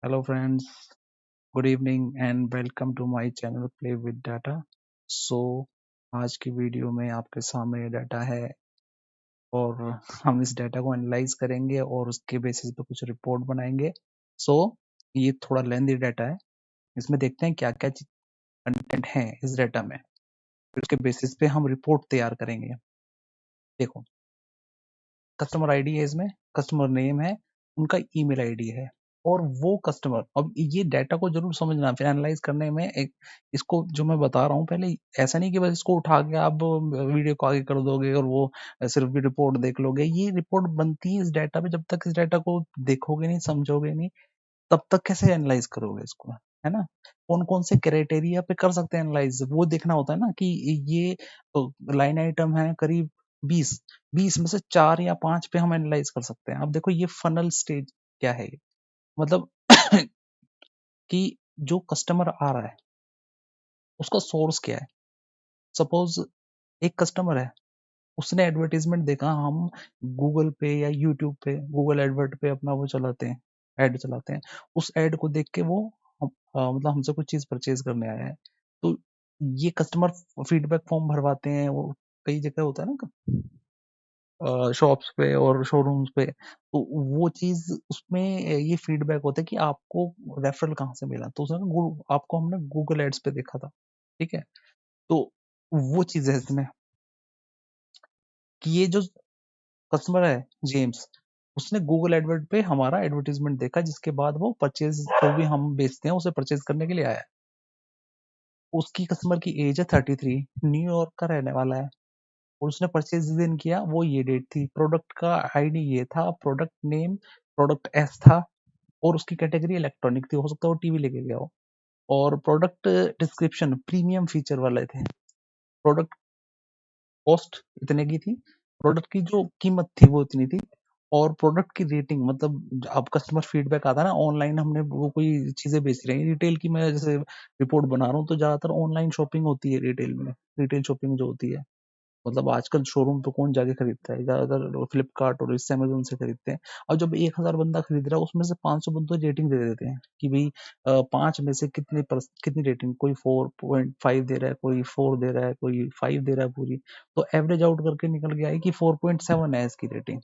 Hello friends, good evening and welcome to my channel Play with Data. So आज की video में आपके सामने डाटा है और हम इस डाटा को एनालाइज करेंगे और उसके बेसिस पे कुछ रिपोर्ट बनाएंगे. सो ये थोड़ा लेंथी डाटा है. इसमें देखते हैं क्या क्या कंटेंट है इस डाटा में, फिर उसके बेसिस पे हम रिपोर्ट तैयार करेंगे. देखो, कस्टमर आईडी है, इसमें कस्टमर नेम है, उनका ईमेल आईडी है और वो कस्टमर. अब ये डाटा को जरूर समझना, फिर एनालाइज करने में एक इसको जो मैं बता रहा हूँ पहले, ऐसा नहीं कि बस इसको उठा के आप वीडियो को आगे कर दोगे और वो सिर्फ भी रिपोर्ट देख लोगे. ये रिपोर्ट बनती है इस डाटा पे. जब तक इस डाटा को देखोगे नहीं, समझोगे नहीं, तब तक कैसे एनालाइज करोगे इसको, है ना? कौन कौन से क्राइटेरिया पे कर सकते हैं एनालाइज, वो देखना होता है ना कि ये लाइन आइटम है करीब 20 में से 4 या 5 पे हम एनालाइज कर सकते हैं. अब देखो ये फनल स्टेज क्या है, मतलब कि जो कस्टमर आ रहा है उसका सोर्स क्या है. सपोज एक कस्टमर है, उसने एडवर्टाइजमेंट देखा, हम गूगल पे या यूट्यूब पे गूगल एडवर्ट पे अपना वो चलाते हैं, ऐड चलाते हैं. उस ऐड को देख के वो मतलब हमसे कुछ चीज परचेज करने आया है. तो ये कस्टमर फीडबैक फॉर्म भरवाते हैं, वो कई जगह होता है ना, शॉप्स पे और शोरूम्स पे. तो वो चीज उसमें ये फीडबैक होता है कि आपको रेफरल कहाँ से मिला. तो उसने आपको हमने गूगल एड्स पे देखा था, ठीक है. तो वो चीज है इसमें कि ये जो कस्टमर है जेम्स, उसने गूगल एडवर्ट पे हमारा एडवर्टाइजमेंट देखा, जिसके बाद वो परचेज जो भी हम बेचते हैं उसे परचेज करने के लिए आया है. उसकी कस्टमर की एज है 33, न्यूयॉर्क का रहने वाला है और उसने परचेज जिस दिन किया वो ये डेट थी. प्रोडक्ट का आईडी ये था, प्रोडक्ट नेम प्रोडक्ट एस था और उसकी कैटेगरी इलेक्ट्रॉनिक थी, हो सकता है वो टीवी लेके गया हो. और प्रोडक्ट डिस्क्रिप्शन प्रीमियम फीचर वाले थे. प्रोडक्ट कॉस्ट इतने की थी, प्रोडक्ट की जो कीमत थी वो इतनी थी. और प्रोडक्ट की रेटिंग, मतलब अब कस्टमर फीडबैक आता है ना, ऑनलाइन हमने वो कोई चीजें बेच रहे हैं रिटेल की, मैं जैसे रिपोर्ट बना रहा हूँ तो ज्यादातर ऑनलाइन शॉपिंग होती है रिटेल में. रिटेल शॉपिंग जो होती है, मतलब आजकल शोरूम तो कौन जाके खरीदता है, ज्यादातर फ्लिपकार्ट और इससे अमेजोन से खरीदते हैं. और जब 1,000 बंदा खरीद रहा है उसमें से 500 बंदे रेटिंग दे देते हैं कि भाई 5 में से कितनी रेटिंग, कोई 4.5 दे रहा है, कोई 4 दे रहा है, कोई 5 दे रहा है पूरी. तो एवरेज आउट करके निकल गया है कि 4.7 है इसकी रेटिंग,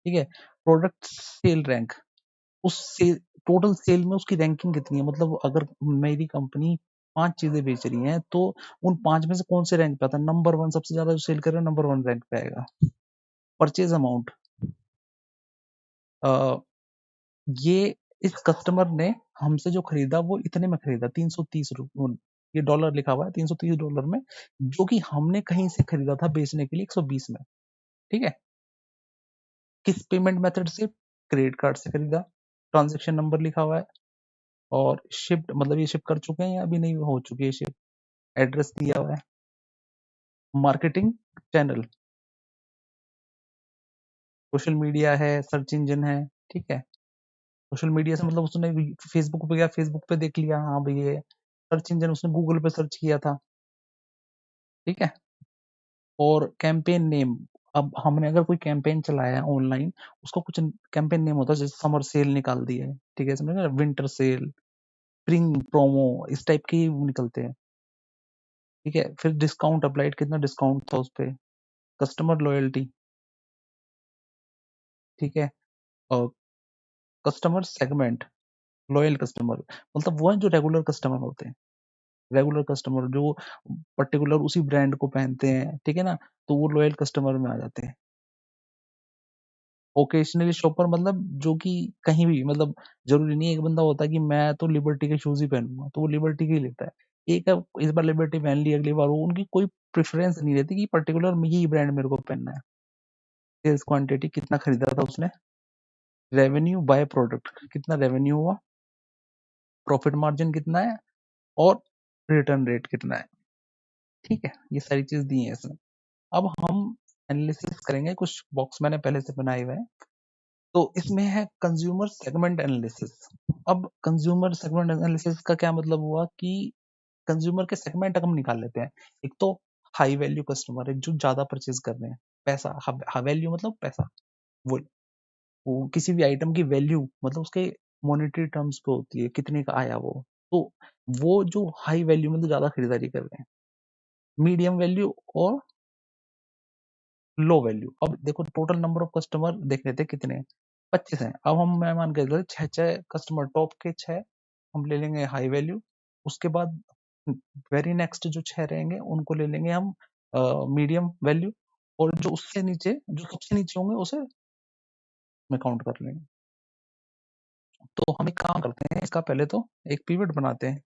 ठीक है. प्रोडक्ट सेल रैंक, उस सेल, टोटल सेल में उसकी रैंकिंग कितनी है, मतलब अगर मेरी कंपनी 5 चीजें बेच रही है तो उन 5 में से कौन से रैंक पे आता है. नंबर 1, सबसे ज्यादा जो सेल कर रहा है नंबर 1 रैंक पे आएगा. परचेज अमाउंट, ये इस कस्टमर ने हमसे जो खरीदा वो इतने में खरीदा, 330 ये डॉलर लिखा हुआ है, $330 में, जो कि हमने कहीं से खरीदा था बेचने के लिए 120 में, ठीक है. किस पेमेंट मेथड से, क्रेडिट कार्ड से खरीदा, ट्रांजेक्शन नंबर लिखा हुआ है और शिफ्ट, मतलब ये शिप कर चुके हैं या अभी नहीं हो चुकी है शिप, एड्रेस दिया हुआ है. मार्केटिंग चैनल, सोशल मीडिया है, सर्च इंजन है, ठीक है. सोशल मीडिया से मतलब उसने फेसबुक पे गया, फेसबुक पे देख लिया, हाँ भाई ये. सर्च इंजन, उसने गूगल पे सर्च किया था, ठीक है. और कैंपेन नेम, अब हमने अगर कोई कैंपेन चलाया है ऑनलाइन, उसका कुछ कैंपेन नेम होता है, जैसे समर सेल निकाल दी है, ठीक है, समझ, विंटर सेल, स्प्रिंग प्रोमो, इस टाइप के निकलते हैं, ठीक है. फिर डिस्काउंट अप्लाइड, कितना डिस्काउंट था उस पे. कस्टमर लॉयल्टी, ठीक है. और कस्टमर सेगमेंट, लॉयल कस्टमर, मतलब वो है जो रेगुलर कस्टमर होते हैं, रेगुलर कस्टमर जो पर्टिकुलर उसी ब्रांड को पहनते हैं, ठीक है ना, तो वो लॉयल कस्टमर में आ जाते हैं. ओकेशनली शॉपर, मतलब जो कि कहीं भी, मतलब जरूरी नहीं है, एक बंदा होता है कि मैं तो लिबर्टी के शूज ही पहनूंगा तो वो लिबर्टी के ही लेता है. एक है, इस बार लिबर्टी पहन ली, अगली बार वो, उनकी कोई प्रेफरेंस नहीं रहती कि पर्टिकुलर यही ब्रांड मेरे को पहनना है. सेल्स क्वांटिटी, कितना खरीदा था उसने. रेवेन्यू बाय प्रोडक्ट, कितना रेवेन्यू हुआ, प्रॉफिट मार्जिन कितना है और रिटर्न रेट कितना है, ठीक है. ये सारी चीज दी है इसमें. अब हम एनालिसिस करेंगे, कुछ बॉक्स मैंने पहले से बनाए हुए हैं. तो इसमें है कंज्यूमर सेगमेंट एनालिसिस. अब कंज्यूमर सेगमेंट एनालिसिस का क्या मतलब हुआ कि कंज्यूमर के सेगमेंट हम निकाल लेते हैं. एक तो हाई वैल्यू कस्टमर है जो ज्यादा परचेज कर रहे हैं, पैसा, हाई वैल्यू मतलब पैसा, वो किसी भी आइटम की वैल्यू, मतलब उसके मॉनेटरी टर्म्स पे होती है, कितने का आया वो। तो वो जो हाई वैल्यू में तो ज्यादा खरीदारी कर रहे हैं, मीडियम वैल्यू और लो वैल्यू। अब देखो टोटल नंबर ऑफ कस्टमर देख रहे थे कितने, 25 हैं। अब हम मैं मान के चलते 6 कस्टमर टॉप के 6 हम ले लेंगे हाई वैल्यू। उसके बाद वेरी नेक्स्ट जो 6 रहेंगे उनको ले लेंगे हम मीडियम वैल्यू, और जो उससे नीचे जो सबसे नीचे होंगे उसे में काउंट कर लेंगे। तो हम एक काम करते हैं, इसका पहले तो एक पिवट बनाते हैं।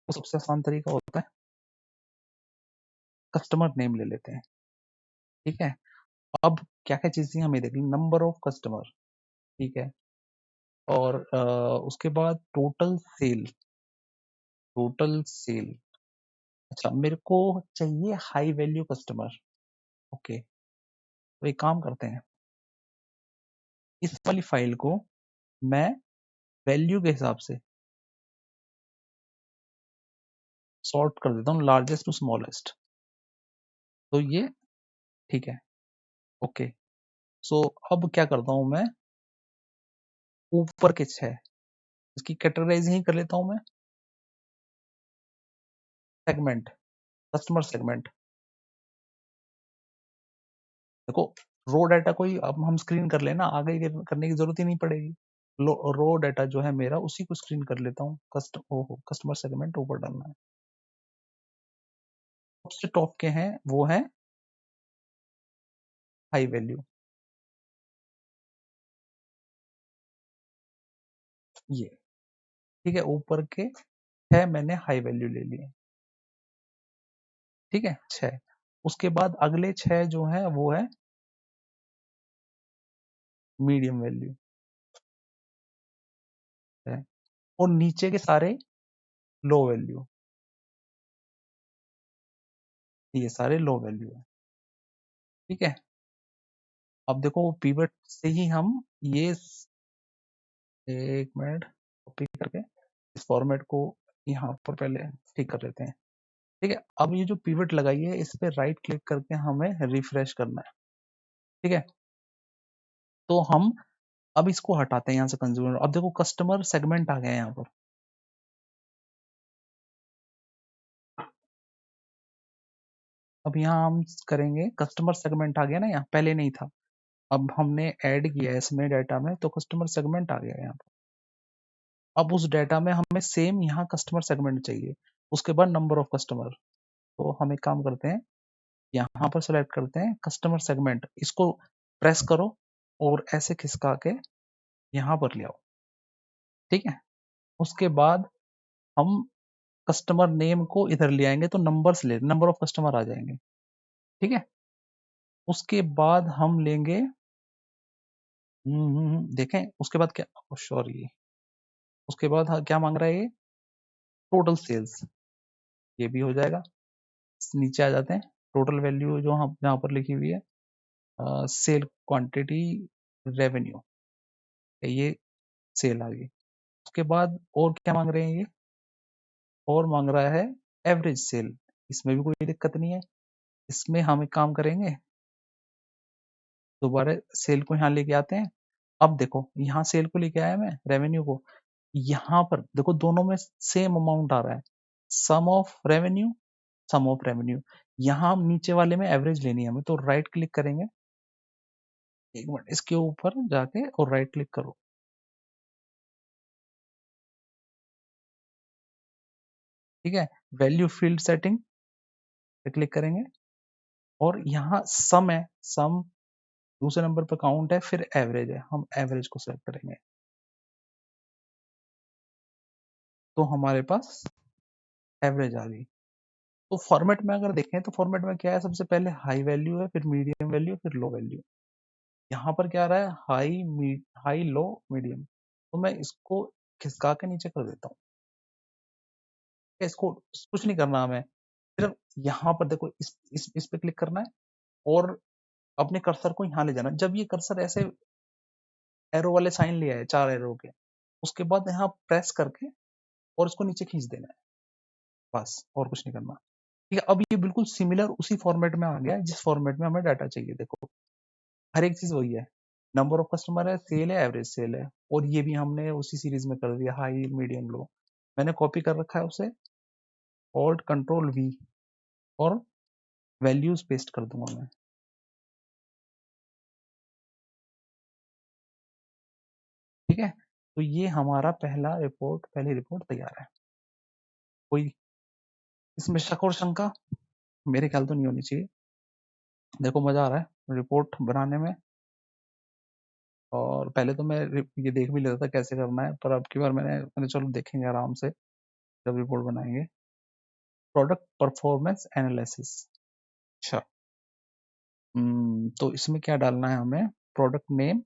तो सबसे आसान तरीका होता है कस्टमर नेम ले लेते हैं, ठीक है। अब क्या क्या चीजें हमें देखनी, नंबर ऑफ कस्टमर, ठीक है, और उसके बाद टोटल सेल। अच्छा मेरे को चाहिए हाई वैल्यू कस्टमर, ओके। तो एक काम करते हैं, इस वाली फाइल को मैं वैल्यू के हिसाब से सॉर्ट कर देता हूँ, लार्जेस्ट टू स्मॉलेस्ट। तो ये ठीक है, ओके। सो अब क्या करता हूँ मैं, ऊपर के 6 इसकी कैटेगराइज ही कर लेता हूँ मैं, सेगमेंट, कस्टमर सेगमेंट। देखो रो डाटा कोई अब हम स्क्रीन कर लेना, आगे करने की जरूरत ही नहीं पड़ेगी। रो डाटा जो है मेरा उसी को स्क्रीन कर लेता हूँ। कस्टमर सेगमेंट ऊपर डालना है। सबसे टॉप के हैं वो है हाई वैल्यू, ये ठीक है। ऊपर के 6 मैंने हाई वैल्यू ले लिए, ठीक है 6। उसके बाद अगले 6 जो है वो है मीडियम वैल्यू है, और नीचे के सारे लो वैल्यू, ये सारे लो वैल्यू है, ठीक है। अब देखो वो पिवट से ही हम ये एक मिनट कॉपी करके इस फॉर्मेट को यहाँ पर पहले ठीक कर लेते हैं, ठीक है। अब ये जो पिवट लगाई है इस पे राइट क्लिक करके हमें रिफ्रेश करना है, ठीक है। तो हम अब इसको हटाते हैं यहाँ से कंज्यूमर। अब देखो कस्टमर सेगमेंट आ गया है यहाँ पर, अब यहाँ हम करेंगे कस्टमर सेगमेंट आ गया ना, यहाँ पहले नहीं था। अब हमने ऐड किया है इसमें डाटा में, तो कस्टमर सेगमेंट आ गया यहाँ पर। अब उस डाटा में हमें सेम यहाँ कस्टमर सेगमेंट चाहिए, उसके बाद नंबर ऑफ कस्टमर। तो हम एक काम करते हैं, यहाँ पर सेलेक्ट करते हैं कस्टमर सेगमेंट, इसको प्रेस करो और ऐसे खिसका के यहाँ पर ले आओ, ठीक है। उसके बाद हम कस्टमर नेम को इधर ले आएंगे तो नंबर ऑफ कस्टमर आ जाएंगे, ठीक है। उसके बाद हम लेंगे देखें उसके बाद क्या, सॉरी, उसके बाद क्या मांग रहा है ये, टोटल सेल्स, ये भी हो जाएगा। नीचे आ जाते हैं, टोटल वैल्यू जो हम यहाँ पर लिखी हुई है, सेल क्वांटिटी रेवेन्यू, ये सेल आ गई। उसके बाद और क्या मांग रहे हैं ये, और मांग रहा है एवरेज सेल, इसमें भी कोई दिक्कत नहीं है। इसमें हम एक काम करेंगे, दोबारा सेल को यहाँ लेके आते हैं। अब देखो यहाँ सेल को लेके आया मैं, रेवेन्यू को, यहाँ पर देखो दोनों में सेम अमाउंट आ रहा है, sum of revenue, sum of revenue. यहाँ हम नीचे वाले में एवरेज लेनी है हमें, तो राइट क्लिक करेंगे, एक मिनट इसके ऊपर जाके और राइट क्लिक करो, ठीक है। वैल्यू फील्ड सेटिंग पे क्लिक करेंगे, और यहाँ सम है, सम दूसरे नंबर पर काउंट है, फिर एवरेज है, हम एवरेज को सेलेक्ट करेंगे। तो हमारे पास एवरेज आ गई। तो फॉर्मेट में अगर देखें तो फॉर्मेट में क्या है, सबसे पहले हाई वैल्यू है, फिर मीडियम वैल्यू, फिर लो वैल्यू। यहाँ पर क्या आ रहा है, हाई लो मीडियम। तो मैं इसको खिसका के नीचे कर देता हूँ, इसको कुछ नहीं करना हमें, सिर्फ यहाँ पर देखो इस पे क्लिक करना है, और अपने कर्सर को यहाँ ले जाना। जब ये कर्सर ऐसे एरो वाले साइन ले आए, 4 एरो के, उसके बाद यहाँ प्रेस करके और इसको नीचे खींच देना है, बस और कुछ नहीं करना, ठीक है। अब ये बिल्कुल सिमिलर उसी फॉर्मेट में आ गया है जिस फॉर्मेट में हमें डाटा चाहिए। देखो हर एक चीज वही है, नंबर ऑफ कस्टमर है, सेल है, एवरेज सेल है, और ये भी हमने उसी सीरीज में कर दिया, हाई मीडियम लो। मैंने कॉपी कर रखा है उसे, ऑल्ट कंट्रोल वी और वैल्यूज पेस्ट कर दूंगा मैं। ठीक है, तो ये हमारा पहली रिपोर्ट तैयार है। कोई इसमें शक और शंका? मेरे ख्याल तो नहीं होनी चाहिए। देखो मजा आ रहा है रिपोर्ट बनाने में, और पहले तो मैं ये देख भी लेता था कैसे करना है, पर अब की बार मैंने चलो देखेंगे आराम से जब रिपोर्ट बनाएंगे। Product performance analysis. अच्छा, तो इसमें क्या डालना है हमें? प्रोडक्ट नेम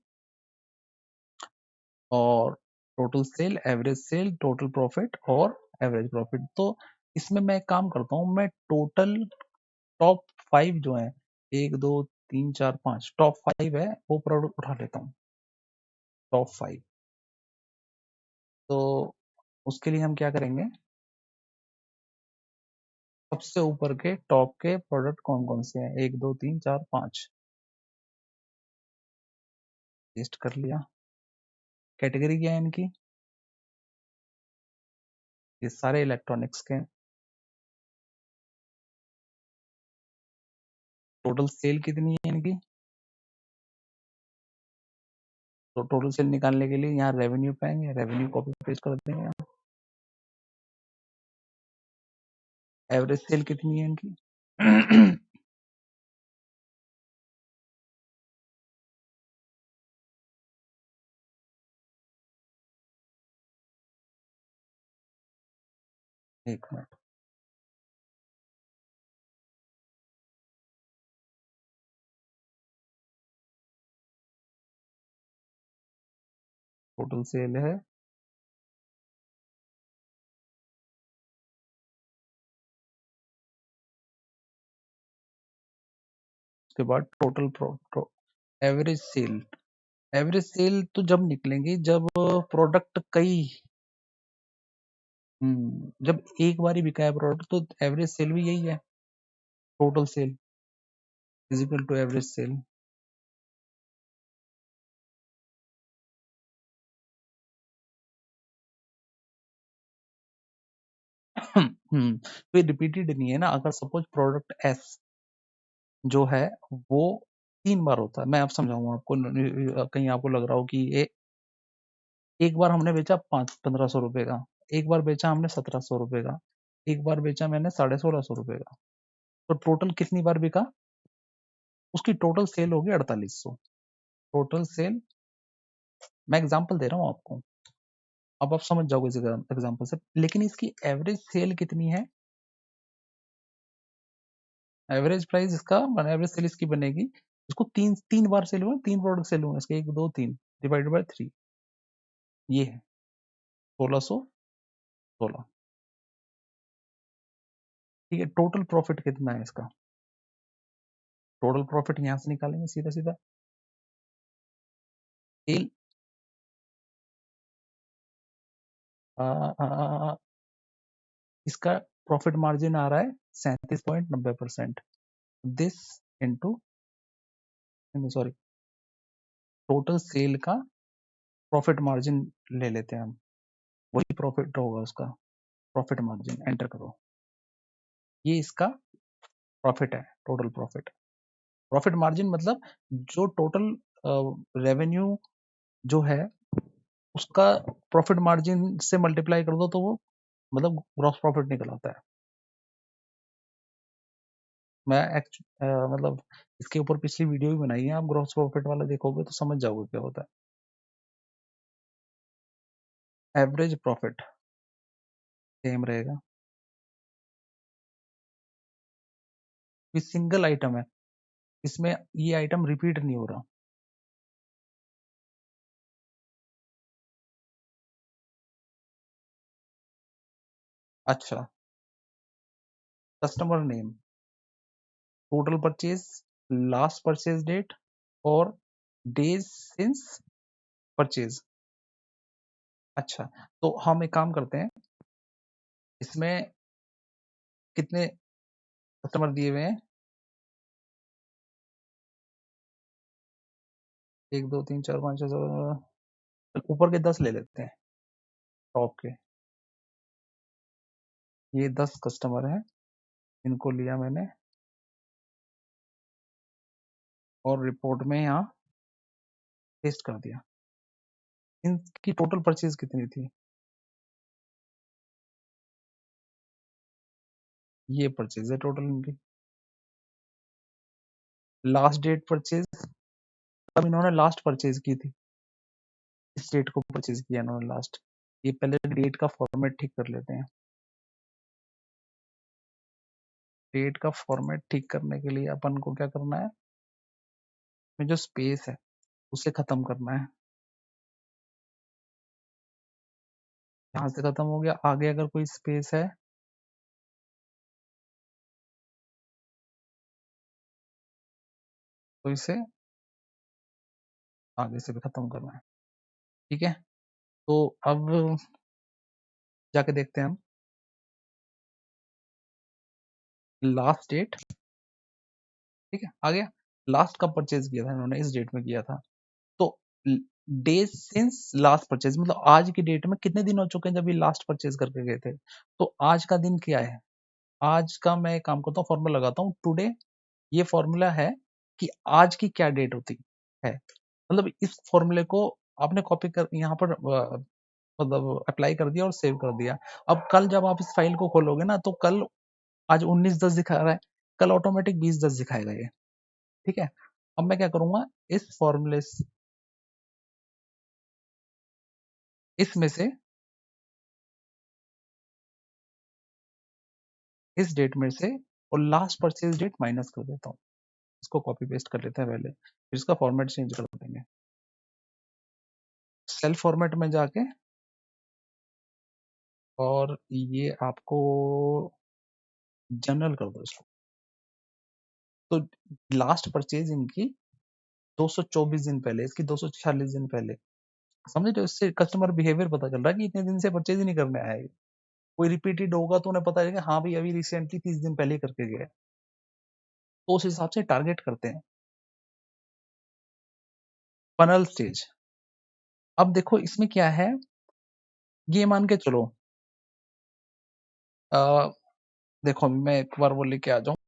और टोटल सेल, टोटल प्रॉफिट और एवरेज प्रॉफिट। तो इसमें मैं एक काम करता हूँ, मैं टोटल टॉप 5 जो है, 1 2 3 4 5 टॉप 5 है, वो प्रोडक्ट उठा लेता हूँ, टॉप 5। तो उसके लिए हम क्या करेंगे, सबसे ऊपर के टॉप के प्रोडक्ट कौन कौन से हैं, 1 2 3 4 5 लिस्ट कर लिया। कैटेगरी क्या है इनकी? ये सारे इलेक्ट्रॉनिक्स के। टोटल सेल कितनी है इनकी? तो टोटल सेल निकालने के लिए यहाँ रेवेन्यू पाएंगे, रेवेन्यू कॉपी पेस्ट कर देंगे। एवरेज सेल कितनी है इनकी? एक मिनट, टोटल सेल है, उसके बाद total average sale. Average sale तो जब निकलेंगे जब प्रोडक्ट कई जब एक बार ही बिका है प्रोडक्ट, तो एवरेज सेल भी यही है, total sale is equal to average sale. तो ये रिपीटेड नहीं है ना। अगर सपोज प्रोडक्ट एस जो है वो 3 बार होता है, मैं अब समझाऊंगा आपको, कहीं आपको लग रहा हो कि ये एक बार हमने बेचा 1500 रुपए का, एक बार बेचा हमने 1700 रुपए का, एक बार बेचा मैंने 1650 रुपए का, तो टोटल कितनी बार बिका? उसकी टोटल सेल होगी 4800। टोटल सेल, मैं एग्जांपल दे रहा हूँ आपको, अब आप समझ जाओगे इस एग्जांपल से। लेकिन इसकी एवरेज सेल कितनी है? एवरेज प्राइस इसका एवरेज सेल इसकी बनेगी, इसको तीन तीन बार सेल हुआ, 3 प्रोडक्ट सेल हुए इसके, 1 2 3 डिवाइडेड बाय 3, ये है 1616। ठीक है, टोटल प्रॉफिट कितना है इसका? टोटल प्रॉफिट यहां से निकालेंगे सीधा सीधा। सेल इसका प्रॉफिट मार्जिन आ रहा है 37.90%। This into, sorry, total sale का प्रॉफिट मार्जिन ले लेते हैं हम, वही प्रॉफिट होगा उसका, प्रॉफिट मार्जिन एंटर करो। ये इसका प्रॉफिट है, टोटल प्रॉफिट। प्रॉफिट मार्जिन मतलब जो टोटल रेवेन्यू जो है उसका प्रॉफिट मार्जिन से मल्टीप्लाई कर दो तो वो मतलब ग्रॉस प्रॉफिट निकल आता है। मैं मतलब इसके ऊपर पिछली वीडियो भी बनाई है, आप ग्रॉस प्रॉफिट वाला देखोगे तो समझ जाओगे क्या होता है। एवरेज प्रॉफिट सेम रहेगा, ये सिंगल आइटम है, इसमें ये आइटम रिपीट नहीं हो रहा। अच्छा, customer name, total purchase, last purchase date और डेज सिंस परचेज। अच्छा, तो हम एक काम करते हैं, इसमें कितने कस्टमर दिए हुए हैं? 1 2 3 4 5 6 7 ऊपर के 10 ले लेते हैं, टॉप के। ये 10 कस्टमर हैं, इनको लिया मैंने और रिपोर्ट में यहाँ पेस्ट कर दिया। इनकी टोटल परचेज कितनी थी? ये परचेज है टोटल इनकी। लास्ट डेट परचेज, तब इन्होंने लास्ट परचेज की थी, इस डेट को परचेज किया इन्होंने लास्ट। ये पहले डेट का फॉर्मेट ठीक कर लेते हैं। डेट का फॉर्मेट ठीक करने के लिए अपन को क्या करना है, में जो स्पेस है उसे खत्म करना है। यहाँ से खत्म हो गया, आगे अगर कोई स्पेस है तो इसे आगे से भी खत्म करना है। ठीक है, तो अब जाके देखते हैं हम लास्ट डेट। ठीक है, आ गया। लास्ट कब परचेज किया था इन्होंने? इस डेट में किया था। तो डे सिंस लास्ट परचेज, मतलब आज की डेट में कितने दिन हो चुके हैं जब ये लास्ट परचेज करके गए थे। तो आज का दिन क्या है, आज का मैं एक काम करता हूँ, फॉर्मूला लगाता हूँ टुडे। ये फॉर्मूला है कि आज की क्या डेट होती है। मतलब इस फॉर्मूले को आपने कॉपी कर यहाँ पर मतलब अप्लाई कर दिया और सेव कर दिया। अब कल जब आप इस फाइल को खोलोगे ना, तो कल आज 19/10 दिखा रहा है, कल ऑटोमेटिक 20/10 दिखाएगा ये। ठीक है, अब मैं क्या करूंगा, इस फॉर्मूले इसमें से इस डेट में से और लास्ट परचेज डेट माइनस कर देता हूँ। इसको कॉपी पेस्ट कर लेते हैं पहले, फिर इसका फॉर्मेट चेंज कर देंगे। सेल फॉर्मेट में जाके और ये आपको जनरल कर दो इसको। तो लास्ट परचेज इनकी 224 दिन पहले, इसकी 246 दिन पहले। समझे, तो इससे कस्टमर बिहेवियर पता चल रहा है कि इतने दिन से परचेज ही नहीं करने आया है। कोई रिपीटेड होगा तो उन्हें पता चलेगा हाँ भाई अभी रिसेंटली 30 दिन पहले ही करके गया। तो उस हिसाब से टारगेट करते हैं। फनल स्टेज, अब देखो इसमें क्या है, ये मान के चलो देखो मैं एक बार वो लेके आ जाऊं।